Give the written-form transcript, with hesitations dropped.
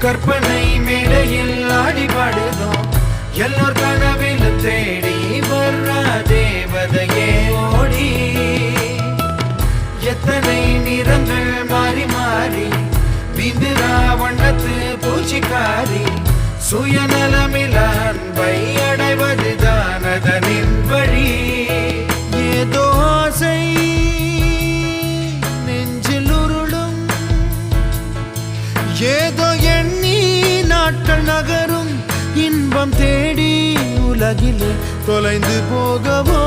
கற்பனை மேடையில் ஆடிபாடுதோம் எல்லோர் கனவிலும் தேடி வர்ற தேவதையே ஓடி எத்தனை நிறங்கள் மாறி மாறி விந்திரா வண்ணத்து பூச்சிக்காரி சுயநலமில் அன்பை அடைவதுதான் அதனின் வழி ஏதோ ஆசை நெஞ்சில் உருளும் ஏதோ எண்ணி நாட்கள் நகரும் இன்பம் தேடி உலகிலே தொலைந்து போகவோ